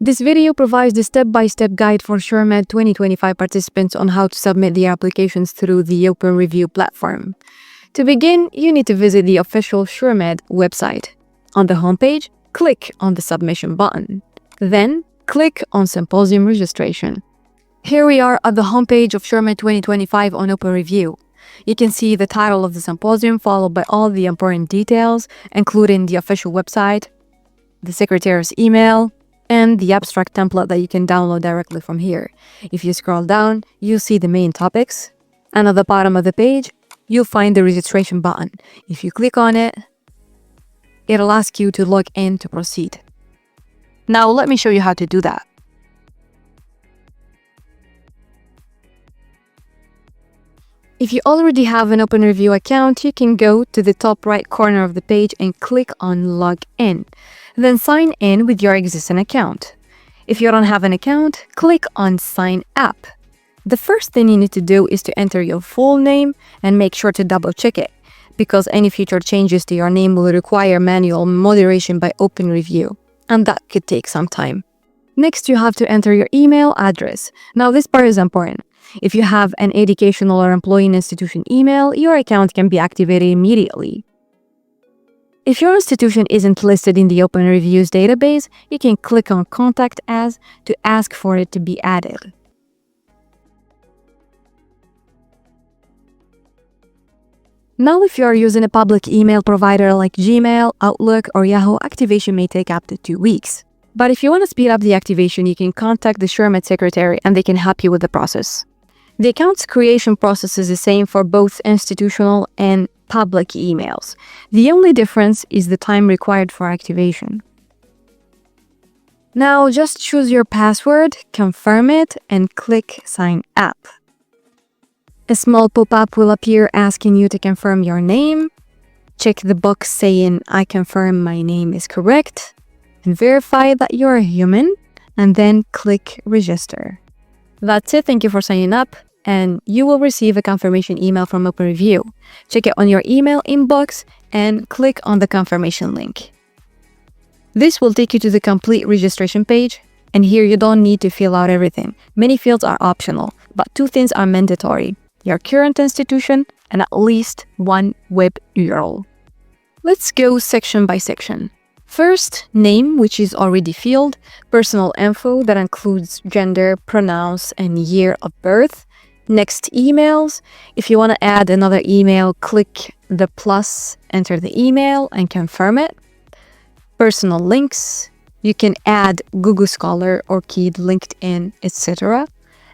This video provides the step-by-step guide for SureMed 2025 participants on how to submit their applications through the OpenReview platform. To begin, you need to visit the official SureMed website. On the homepage, click on the submission button. Then, click on Symposium Registration. Here we are at the homepage of SureMed 2025 on OpenReview. You can see the title of the symposium followed by all the important details, including the official website, the secretary's email, and the abstract template that you can download directly from here. If you scroll down, you'll see the main topics, and at the bottom of the page, you'll find the registration button. If you click on it, it'll ask you to log in to proceed. Now, let me show you how to do that. If you already have an OpenReview account, you can go to the top right corner of the page and click on Log In. Then sign in with your existing account. If you don't have an account, click on Sign Up. The first thing you need to do is to enter your full name and make sure to double check it, because any future changes to your name will require manual moderation by OpenReview, and that could take some time. Next, you have to enter your email address. Now, this part is important. If you have an educational or employing institution email, your account can be activated immediately. If your institution isn't listed in the OpenReview's database, you can click on Contact As to ask for it to be added. Now, if you are using a public email provider like Gmail, Outlook, or Yahoo, activation may take up to 2 weeks. But if you want to speed up the activation, you can contact the SureMed secretary and they can help you with the process. The account's creation process is the same for both institutional and public emails. The only difference is the time required for activation. Now, just choose your password, confirm it, and click Sign Up. A small pop-up will appear asking you to confirm your name. Check the box saying, "I confirm my name is correct," and verify that you're a human, and then click Register. That's it. Thank you for signing up, and you will receive a confirmation email from OpenReview. Check it on your email inbox and click on the confirmation link. This will take you to the complete registration page, and here you don't need to fill out everything. Many fields are optional, but 2 things are mandatory: your current institution and at least 1 web URL. Let's go section by section. First, name, which is already filled, personal info that includes gender, pronouns, and year of birth. Next, emails. If you want to add another email, click the plus, enter the email, and confirm it. Personal links. You can add Google Scholar, Orchid, LinkedIn, etc.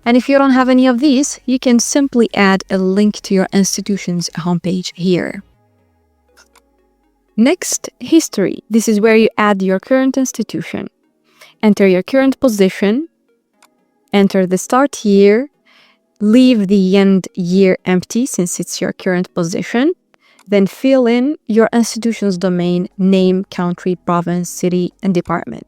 And if you don't have any of these, you can simply add a link to your institution's homepage here. Next, history. This is where you add your current institution. Enter your current position, enter the start year, leave the end year empty since it's your current position, then fill in your institution's domain, name, country, province, city, and department.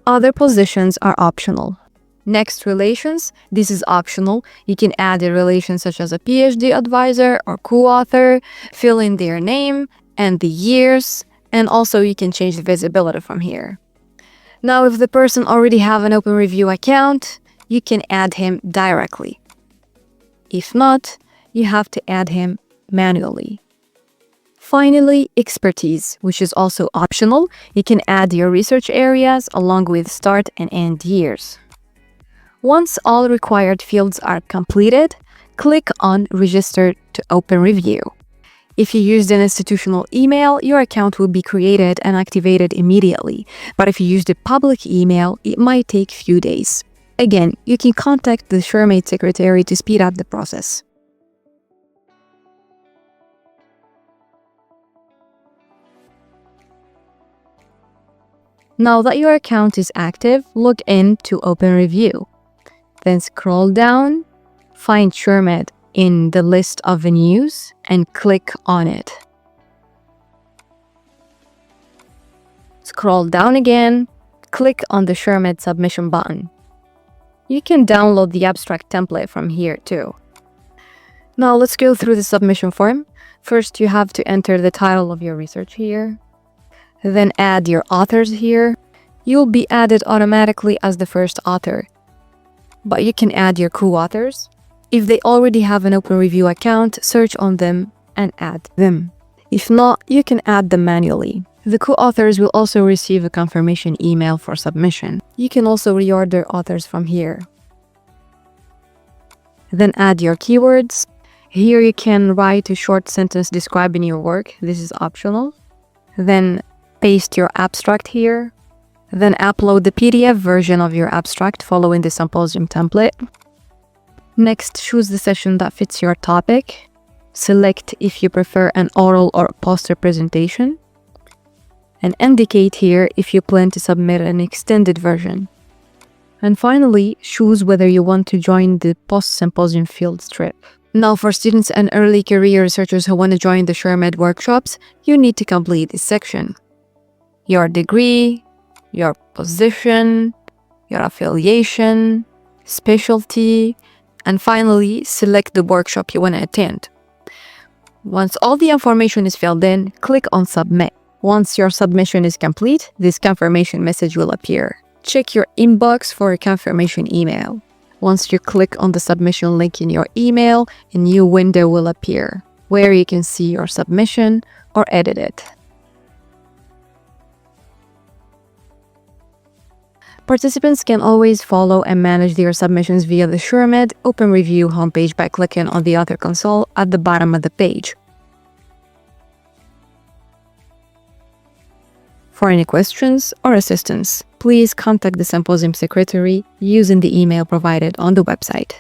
Other positions are optional. Next, relations. This is optional. You can add a relation such as a PhD advisor or co-author, fill in their name and the years, and also you can change the visibility from here. Now, if the person already have an OpenReview account, you can add him directly. If not, you have to add him manually. Finally, expertise, which is also optional. You can add your research areas along with start and end years. Once all required fields are completed, click on Register to OpenReview. If you used an institutional email, your account will be created and activated immediately. But if you used a public email, it might take a few days. Again, you can contact the SureMed secretary to speed up the process. Now that your account is active, log in to OpenReview. Then scroll down, find SureMed in the list of venues, and click on it. Scroll down again, click on the SureMed submission button. You can download the abstract template from here too. Now let's go through the submission form. First, you have to enter the title of your research here. Then add your authors here. you'll be added automatically as the first author. But you can add your co-authors. If they already have an OpenReview account, search on them and add them. If not, you can add them manually. The co-authors will also receive a confirmation email for submission. You can also reorder authors from here. Then add your keywords. Here you can write a short sentence describing your work. This is optional. Then paste your abstract here. Then upload the PDF version of your abstract following the symposium template. Next, choose the session that fits your topic. Select if you prefer an oral or poster presentation. And indicate here if you plan to submit an extended version. And finally, choose whether you want to join the post-symposium field trip. Now, for students and early career researchers who want to join the SureMed workshops, you need to complete this section. Your degree, your position, your affiliation, specialty, and finally, select the workshop you want to attend. Once all the information is filled in, click on Submit. Once your submission is complete, this confirmation message will appear. Check your inbox for a confirmation email. Once you click on the submission link in your email, a new window will appear where you can see your submission or edit it. Participants can always follow and manage their submissions via the SureMed OpenReview homepage by clicking on the Author Console at the bottom of the page. For any questions or assistance, please contact the Symposium Secretary using the email provided on the website.